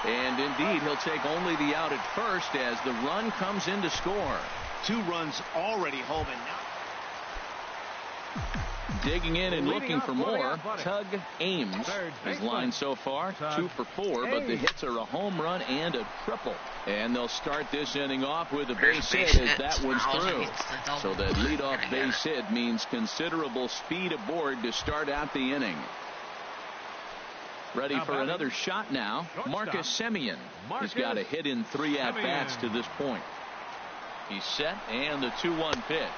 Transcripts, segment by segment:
And indeed, he'll take only the out at first as the run comes in to score. 2 runs already home, and now digging in and looking for more, Tug Ames. His line so far, 2 for 4, but the hits are a home run and a triple. And they'll start this inning off with a base hit as that one's through. So that leadoff base hit means considerable speed aboard to start out the inning. Ready for another shot now, Marcus Semien. He's got a hit in 3 at-bats to this point. He's set, and the 2-1 pitch.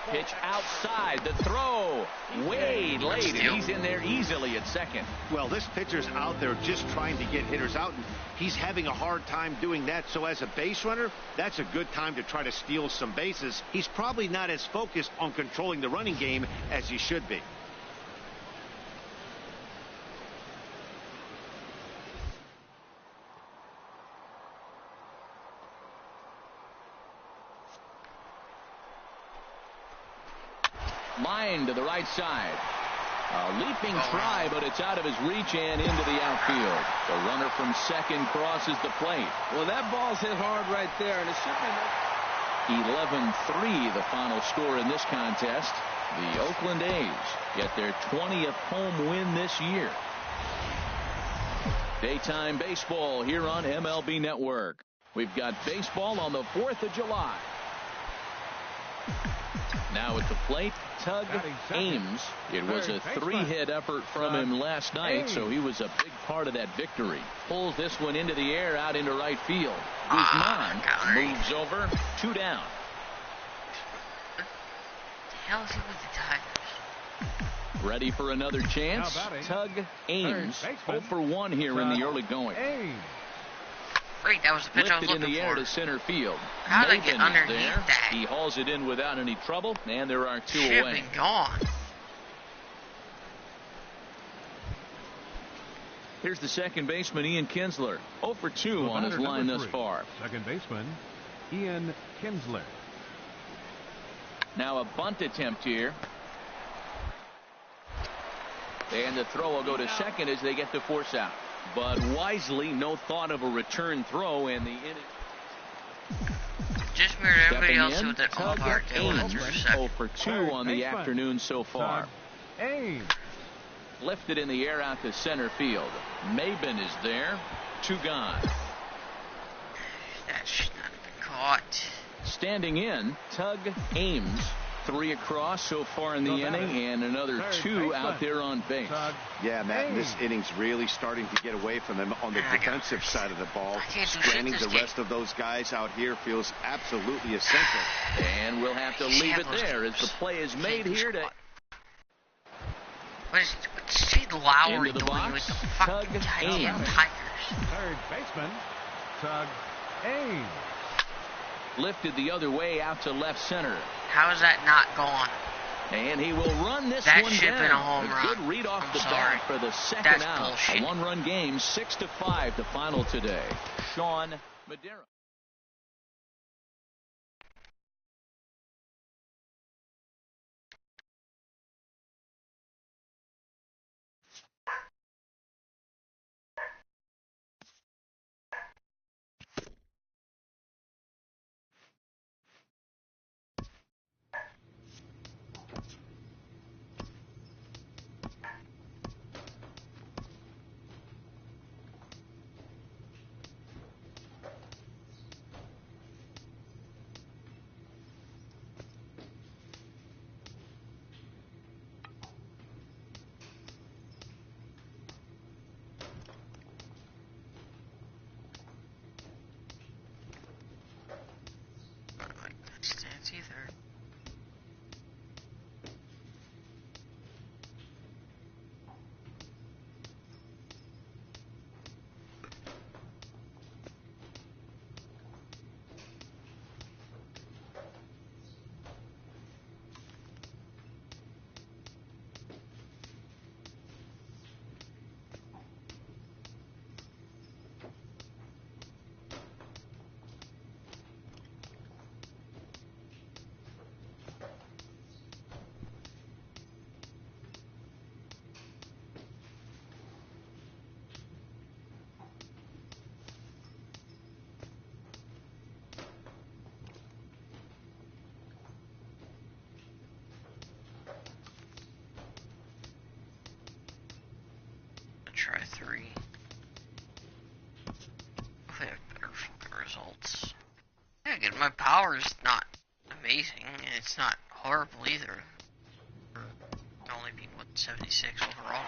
Pitch outside, the throw way late, and he's in there easily at second. Well, this pitcher's out there just trying to get hitters out, and he's having a hard time doing that. So as a base runner, that's a good time to try to steal some bases. He's probably not as focused on controlling the running game as he should be. Line to the right side. A leaping try, but it's out of his reach and into the outfield. The runner from second crosses the plate. Well, that ball's hit hard right there, and it should be 11-3 the final score in this contest. The Oakland A's get their 20th home win this year. Daytime baseball here on MLB Network. We've got baseball on the 4th of July. Now at the plate, Tug Ames. It was a 3-hit effort from him last night, so he was a big part of that victory. Pulls this one into the air out into right field. Guzman moves over, 2 down. What the hell is he with the Tigers? Ready for another chance? Tug Ames, 0 for 1 here in the early going. Wait, that was the pitch I was Lifted looking in the air for. to center field. How did I get underneath that? He hauls it in without any trouble, and there are 2 Should away. have been gone. Here's the second baseman, Ian Kinsler. 0 for 2 on his line thus far. Second baseman, Ian Kinsler. Now a bunt attempt here. And the throw will go to second as they get the force out. But wisely, no thought of a return throw, and the inning. Just mirrored everybody else in, with that Tug hard Ames, through 0 for 2 on the afternoon so far. Ames. Lifted in the air out to center field. Maben is there. 2 gone. That should not have been caught. Standing in, Tug Ames. 3 across so far in the inning, and another 2 out there on base. Yeah, Matt, this inning's really starting to get away from him on the defensive side of the ball. Stranding the rest of those guys out here feels absolutely essential. And we'll have to leave it there as the play is made here to... What's Steve Lowry into the doing box, with the fucking goddamn Tigers? Third baseman, Tug Ames. Lifted the other way out to left center. How is that not gone? And he will run this that one should down. Have been a home run. Good read off the sorry. bat for the second That's out. bullshit. A 1-run game, 6-5 the final today. Sean Madera. Hopefully I have better fucking results. Yeah, again, my power's not amazing, and it's not horrible either. Only being with 76 overall.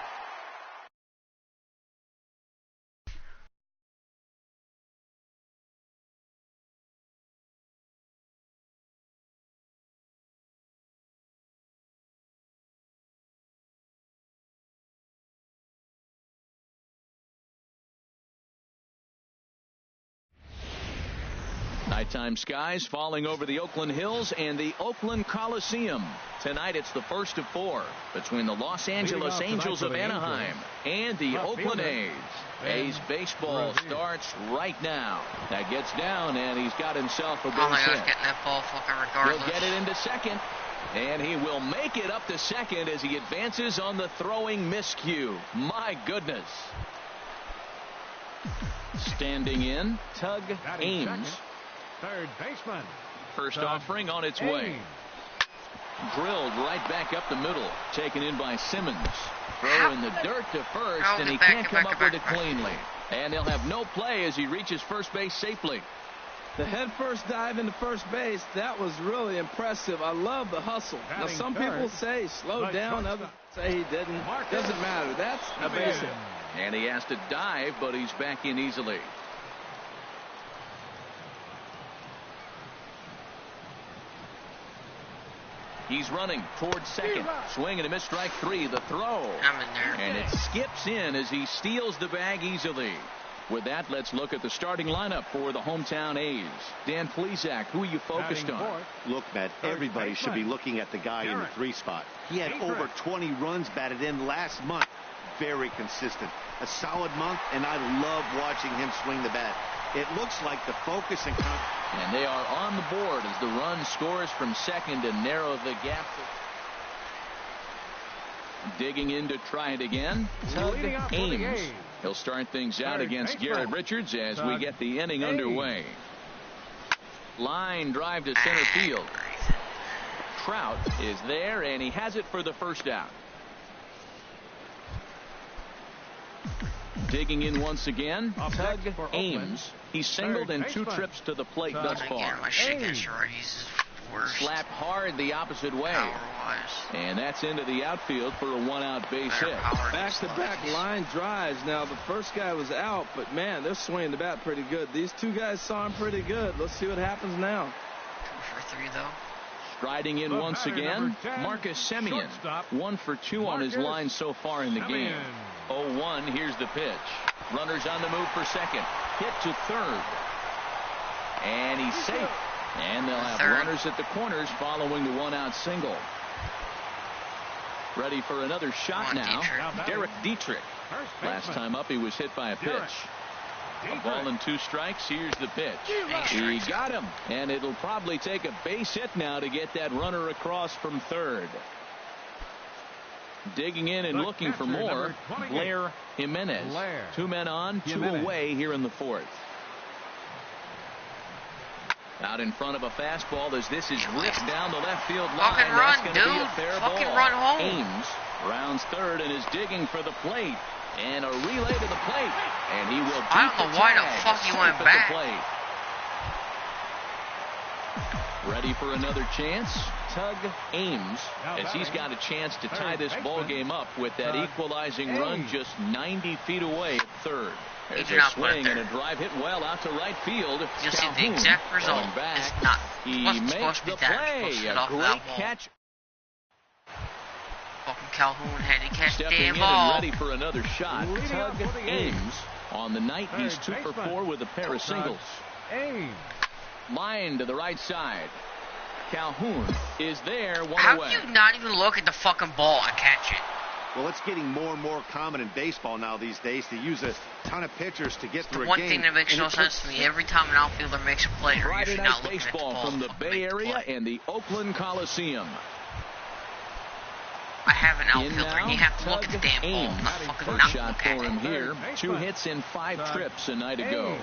Nighttime skies falling over the Oakland Hills and the Oakland Coliseum. Tonight it's the first of 4 between the Los Angeles Angels of Anaheim and the Oakland A's. A's baseball starts right now. That gets down, and he's got himself a base hit. Oh my gosh, getting that ball fucking regardless. He'll get it into second, and he will make it up to second as he advances on the throwing miscue. My goodness. Standing in, Tug Ames. Third baseman. First offering on its way. Drilled right back up the middle. Taken in by Simmons. Throw in the dirt to first, and he can't come up with it cleanly. And he'll have no play as he reaches first base safely. The head-first dive into first base, that was really impressive. I love the hustle. Now, some people say he slowed down, others say he didn't. Doesn't matter. That's a base hit. And he has to dive, but he's back in easily. He's running towards second. Swing and a miss, strike 3. The throw. I'm in there. And it skips in as he steals the bag easily. With that, let's look at the starting lineup for the hometown A's. Dan Plesac, who are you focused on? Look, Matt, everybody should be looking at the guy in the 3 spot. He had over 20 runs batted in last month. Very consistent. A solid month, and I love watching him swing the bat. It looks like the focus and they are on the board as the run scores from second to narrow the gap. Digging in to try it again, Tug Ames. He'll start things out against Garrett Richards as we get the inning underway. Line drive to center field. Trout is there, and he has it for the first out. Digging in once again, Tug Ames. He's singled in 2 trips to the plate thus far. My shit gets right. He's worst. Slapped hard the opposite way. Power-wise. And that's into the outfield for a 1-out base hit. Back-to-back line drives. Now, the first guy was out, but, man, they're swinging the bat pretty good. These 2 guys saw him pretty good. Let's see what happens now. 2 for 3, though. Striding in once again, Marcus Semien. 1 for 2 on his line so far in the game. 0-1, here's the pitch. Runners on the move for second. Hit to third. And he's safe. And they'll have runners at the corners following the 1-out single. Ready for another shot now. Derek Dietrich. Last time up he was hit by a pitch. A ball and 2 strikes. Here's the pitch. He got him. And it'll probably take a base hit now to get that runner across from third. Digging in and looking for more, Blair Jimenez. 2 men on, 2 away here in the 4th. Out in front of a fastball as this is ripped down the left field line. Fucking run, That's dude. Be a fair Fucking ball. run home. Ames rounds third and is digging for the plate. And a relay to the plate. And he will beat I don't know why the fuck he went back. Ready for another chance. Tug Ames, as he's got a chance to tie this ball game up with that equalizing run just 90 feet away at third. There's a swing and a drive hit well out to right field. You'll see the exact result. It's not. He makes the play. A great catch. Fucking Calhoun had to catch the Stepping damn in ball. and ready for another shot. Tug Ames. On the night, he's 2 for 4 with a pair of singles. Line to the right side. Calhoun is there, 1 How away. do you not even look at the fucking ball and catch it? Well, it's getting more and more common in baseball now these days to use a ton of pitchers to get through a game. One thing that makes no sense to me, every time an outfielder makes a play, you're Friday usually night not looking at the baseball ball from the Bay Area and the Oakland Coliseum. I have an outfielder, and you have to look at the damn ball, not fucking First not shot look for at him it. here. 2 hits in 5 trips a night ago.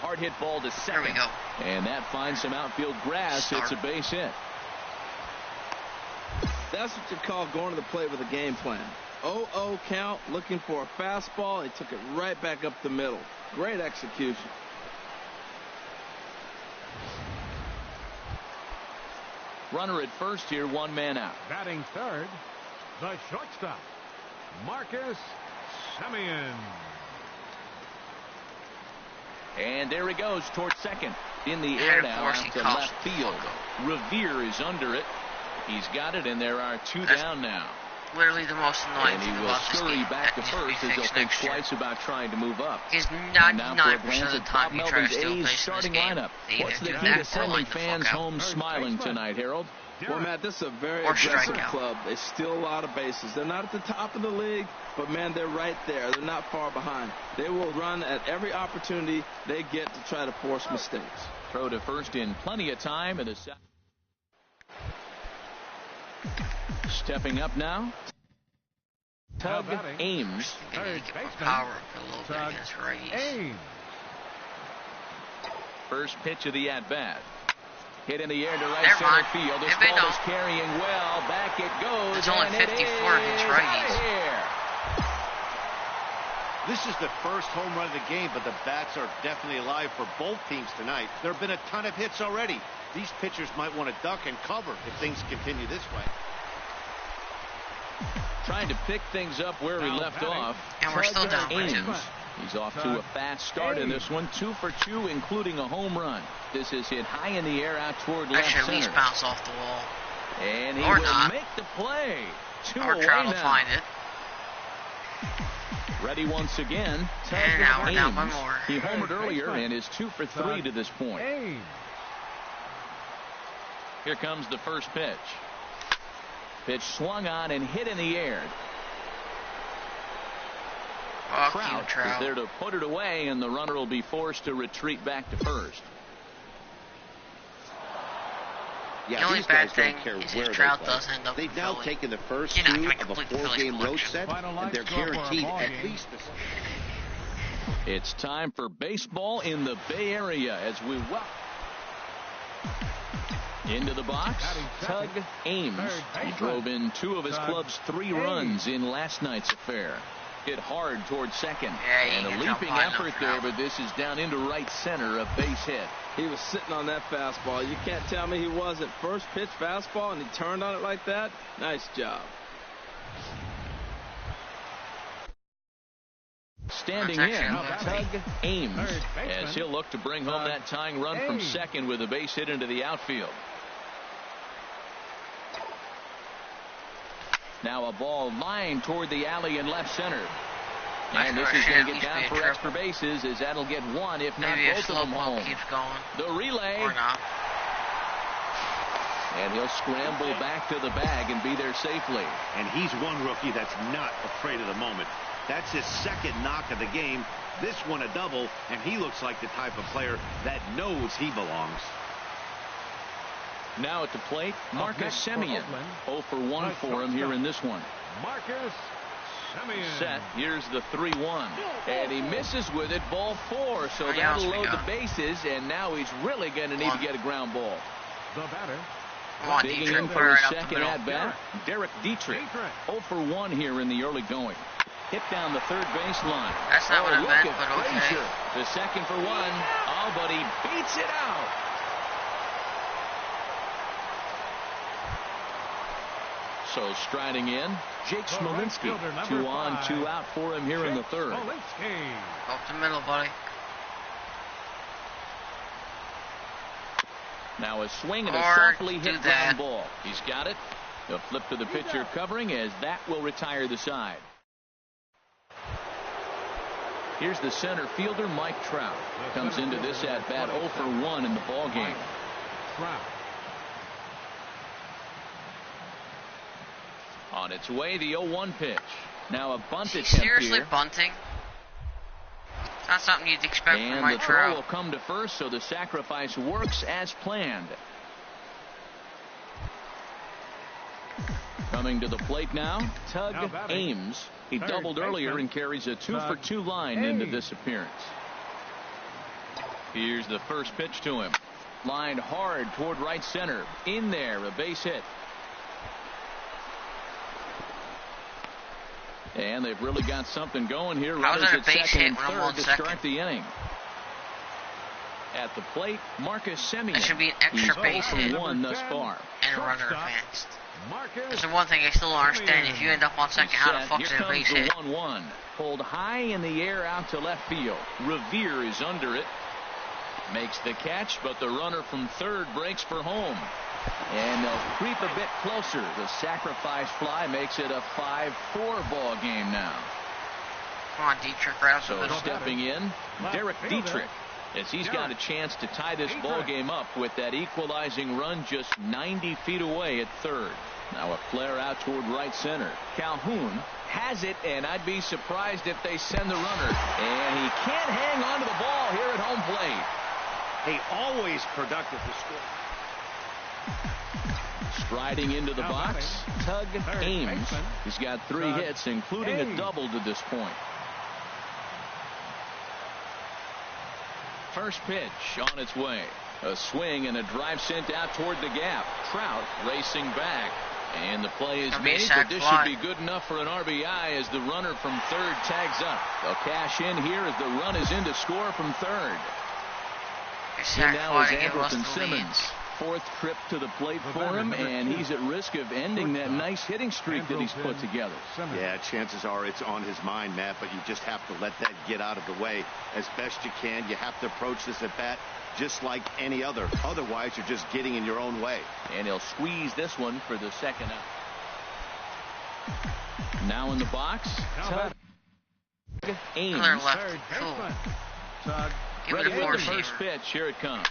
Hard hit ball to second. There we go. And that finds some outfield grass. It's a base hit. That's what you call going to the plate with a game plan. 0-0 count, looking for a fastball. He took it right back up the middle. Great execution. Runner at first here, one man out. Batting third, the shortstop, Marcus Semien. And there he goes towards second. In the air now out to left field. Revere is under it. He's got it, and there are two down now. Literally the most annoying and he thing will about this scurry game. back to first as he'll think twice about trying to move up. Because 99% of the time you try to steal a base in this game, they What's the either key do to that or sending line the fans fuck out. home smiling tonight, Harold? Well, Matt, this is a very Or aggressive strikeout. club. They steal a lot of bases. They're not at the top of the league, but, man, they're right there. They're not far behind. They will run at every opportunity they get to try to force mistakes. Throw to first in plenty of time. And stepping up now, Tug Ames. They need to get more power up a little bit against righties. First pitch of the at-bat. Hit in the air to right Never center mind. field. This Maybe ball don't. is carrying well. Back it goes. It's only and 54 against righties. Here. This is the first home run of the game, but the bats are definitely alive for both teams tonight. There have been a ton of hits already. These pitchers might want to duck and cover if things continue this way. Trying to pick things up where we left off. And we're still down by 2. Ames. He's off to a fast start in this one. 2 for 2, including a home run. This is hit high in the air out toward I left should at center. least bounce off the wall. And he Or will not. make the play. 2 Or away try to now. find it. Ready once again. And now we're down by more. He homered earlier and is 2 for 3 to this point. Here comes the first pitch. Pitch swung on and hit in the air. Trout is there to put it away, and the runner will be forced to retreat back to first. Yeah, The only these bad guys thing don't care is where if they Trout play. does end up They've in now Philly. taken the first You're not 2 gonna of a complete the Phillies 4-game road collection. set, and they're guaranteed at least the... It's time for baseball in the Bay Area as we welcome into the box, Tug Ames. He drove in 2 of his club's 3 runs in last night's affair. Hit hard towards second. And a leaping effort there, but this is down into right center, a base hit. He was sitting on that fastball. You can't tell me he wasn't. First pitch fastball, and he turned on it like that. Nice job. Standing in, Tug Ames, as he'll look to bring home that tying run from second with a base hit into the outfield. Now a ball lined toward the alley in left center. And this is going to get down for extra bases, as that'll get 1, if not both of them home. Keeps going. The relay. Or not. And he'll scramble back to the bag and be there safely. And he's one rookie that's not afraid of the moment. That's his second knock of the game. This one a double, and he looks like the type of player that knows he belongs. Now at the plate, Marcus Semien. 0 for 1 for him here in this one. Marcus Semien. Set. Here's the 3-1. And he misses with it. Ball 4. So that'll load the bases. And now he's really going to need to get a ground ball. The batter. Digging in for his second at bat, Derek Dietrich. 0 for 1 here in the early going. Hit down the third baseline. That's not what I meant, but okay. The second for 1. Oh, but he beats it out. So striding in, Jake Smolinski. 2 on, 2 out for him here in the third. Up the middle, buddy. Now a swing and a softly hit ground ball. He's got it. A flip to the pitcher covering, as that will retire the side. Here's the center fielder, Mike Trout. Comes into this at bat 0 for 1 in the ball game. On its way, the 0-1 pitch. Now a bunt attempt Seriously here. bunting? It's not something you'd expect from Mike Trout. And the throw will Trout. come to first, so the sacrifice works as planned. Coming to the plate now, Tug Ames. He doubled earlier and carries a 2 for 2 line into this appearance. Here's the first pitch to him. Lined hard toward right center. In there, a base hit. And they've really got something going here. Runners at second and third to start the inning. At the plate, Marcus Semien. That should be an extra base hit. He's 0 for 1 thus far. And a runner advanced. There's the one thing I still don't understand. If you end up on second, how the fuck is it a base hit? 1-1. Pulled high in the air out to left field. Revere is under it. Makes the catch, but the runner from third breaks for home. And they'll creep a bit closer. The sacrifice fly makes it a 5-4 ball game now. Come on, Dietrich, right up the middle. Stepping in, Derek Dietrich, as he's got a chance to tie this ball game up with that equalizing run just 90 feet away at third. Now a flare out toward right center. Calhoun has it, and I'd be surprised if they send the runner. And he can't hang on to the ball here at home plate. Hey, always productive to score. Striding into the box, Tug Ames. He's got 3 hits, including a double to this point. First pitch on its way. A swing and a drive sent out toward the gap. Trout racing back. And the play is made, but this should be good enough for an RBI as the runner from third tags up. They'll cash in here as the run is in to score from third. And now is Anderson Simmons. 4th trip to the plate for him, and he's at risk of ending that nice hitting streak that he's put together. Yeah, chances are it's on his mind, Matt, but you just have to let that get out of the way as best you can. You have to approach this at bat just like any other. Otherwise, you're just getting in your own way. And he'll squeeze this one for the second out. Now in the box, Tug Ames. Ready for the first pitch. Here it comes.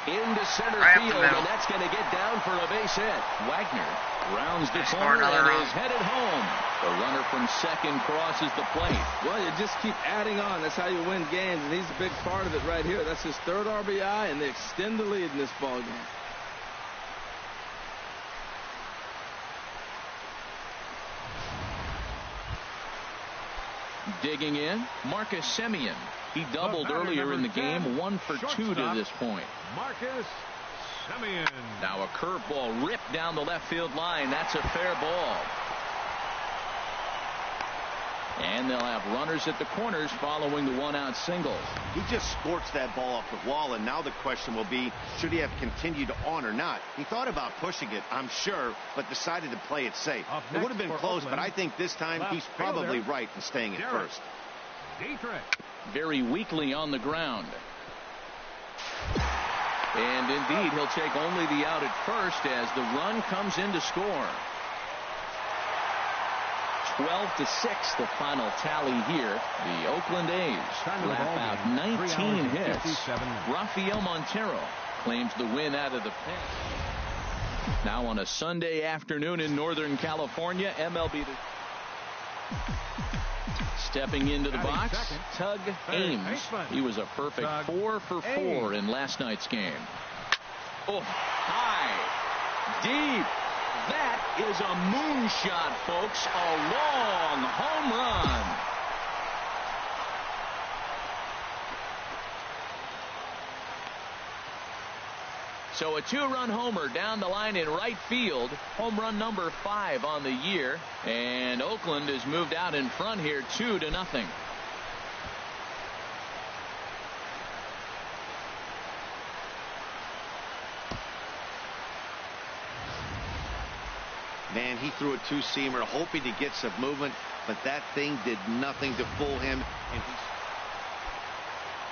Into center field, and that's going to get down for a base hit. Wagner rounds the corner and is headed home. The runner from second crosses the plate. Well, you just keep adding on. That's how you win games, and he's a big part of it right here. That's his 3rd RBI, and they extend the lead in this ball game. Digging in, Marcus Semien. He doubled earlier in the game, 1 for 2 to this point. Marcus Semien. Now a curveball ripped down the left field line. That's a fair ball. And they'll have runners at the corners following the 1-out single. He just scorched that ball off the wall, and now the question will be, should he have continued on or not? He thought about pushing it, I'm sure, but decided to play it safe. It would have been close, but I think this time he's probably right in staying at first. Dietrich. Very weakly on the ground. And indeed, he'll take only the out at first as the run comes in to score. 12-6 the final tally here. The Oakland A's wrap out 19 hits. Rafael Montero claims the win out of the pen. Now on a Sunday afternoon in Northern California, MLB. Stepping into the box, Tug Ames. He was a perfect 4 for 4 in last night's game. Oh, high, deep. That is a moonshot, folks. A long home run. So a 2-run homer down the line in right field. Home run number 5 on the year. And Oakland has moved out in front here 2-0. Man, he threw a 2-seamer hoping to get some movement, but that thing did nothing to fool him. And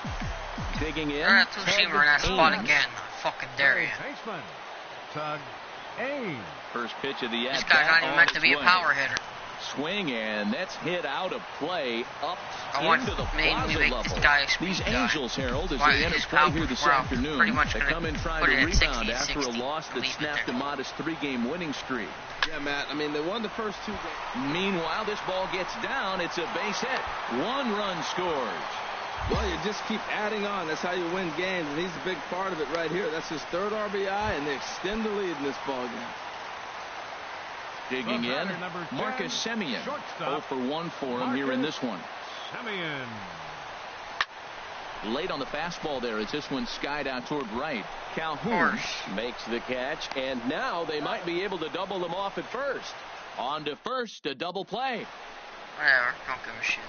he's digging in. They're a 2-seamer in that spot again. I fucking dare you. Tug Ames. First pitch of the at-bat. This guy's not even meant to be a power hitter. Swing, and that's hit out of play up into the plaza level. These Angels, Harold, as they enter play here this afternoon, they come in trying to rebound after a loss that snapped a modest 3-game winning streak. Yeah, Matt, I mean, they won the first 2 games. Meanwhile, this ball gets down. It's a base hit. 1 run scores. Well, you just keep adding on. That's how you win games, and he's a big part of it right here. That's his 3rd RBI, and they extend the lead in this ball game. Digging in, Marcus Semien. 0 for 1 for him here in this one. Semien. Late on the fastball there as this one skied out toward right. Calhoun makes the catch, and now they might be able to double them off at first. On to first, a double play. Whatever, don't give a shit.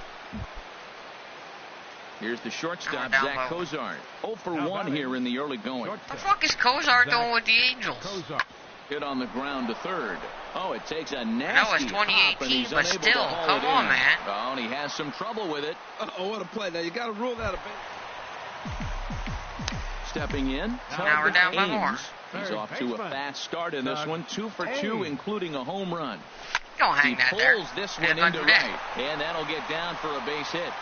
Here's the shortstop, Zach Cozart. 0 for 1 here in the early going. What the fuck is Cozart doing with the Angels? Hit on the ground to third. Oh, it takes a nasty That was 2018, but still, come on, man. Oh, and he has some trouble with it. Oh, what a play. Now, you got to rule that a bit. Stepping in, now we're down by more. He's off to a fast start in this one. 2 for 2, including a home run. Don't hang that there. He pulls this one into right, and that'll get down for a base hit.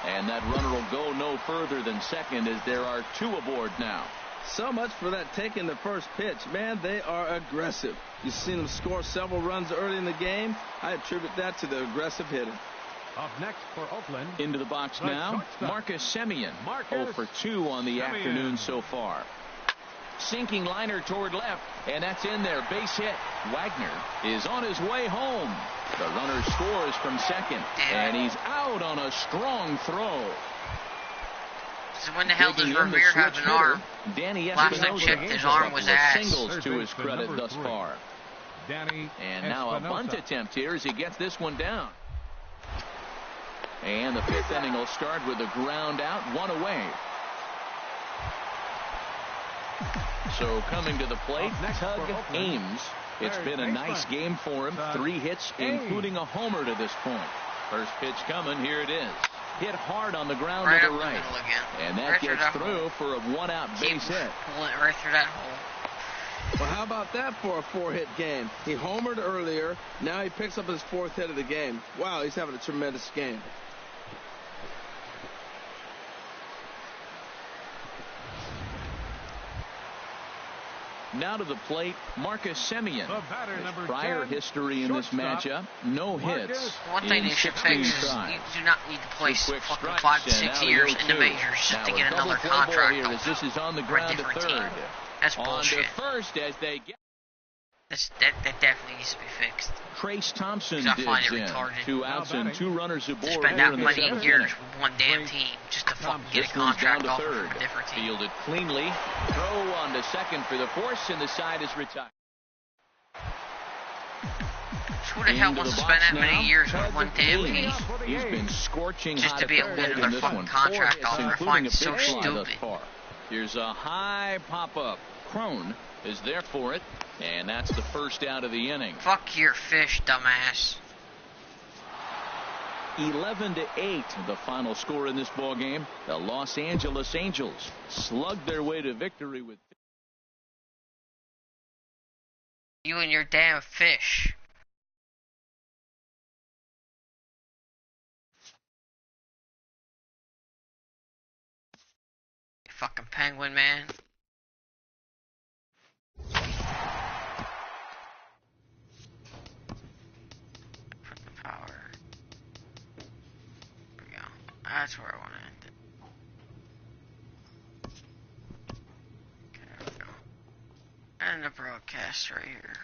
And that runner will go no further than second as there are 2 aboard now. So much for that taking the first pitch. Man, they are aggressive. You've seen them score several runs early in the game. I attribute that to the aggressive hitting. Up next for Oakland. Into the box now, Marcus Semien. 0 for 2 on the afternoon so far. Sinking liner toward left, and that's in there. Base hit. Wagner is on his way home. The runner scores from second, and he's out on a strong throw. So when the hell does Revere have an arm? Last I checked, his arm was ass. Singles to his credit thus far. And now a bunt attempt here as he gets this one down. And the 5th inning will start with a ground out, 1 away. So coming to the plate, Tug Ames. It's been a nice game for him. 3 hits, including a homer to this point. First pitch coming, here it is. Hit hard on the ground to the right. And that gets through for a 1-out base hit. Pulling it right through that hole. Well, how about that for a 4-hit game? He homered earlier. Now he picks up his 4th hit of the game. Wow, he's having a tremendous game. Now to the plate, Marcus Semien. His prior history in this matchup, no hits. One thing they should fix is you do not need to place fucking 5 to 6 years in the majors just to get another contract. Here as this is on the ground to third. That's bullshit. On to first as they get. That definitely needs to be fixed. Trace Thompson I find it digs in. retarded. 2 outs and 2 runners aboard. Spend that many years with one damn team just to fucking get a contract down to offer third. from a different team. Fielded cleanly. Throw on to second for the force, and the side is retired. Who the hell wants to spend that many years with one damn team? He's been scorching just hot to be able to get another fucking contract offer. I find it so stupid. Here's a high pop-up. Crone is there for it, and that's the first out of the inning. Fuck your fish, dumbass. 11-8, the final score in this ball game. The Los Angeles Angels slugged their way to victory with. You and your damn fish. You fucking penguin, man. That's where I want to end it. Okay, there we go. And the broadcast right here.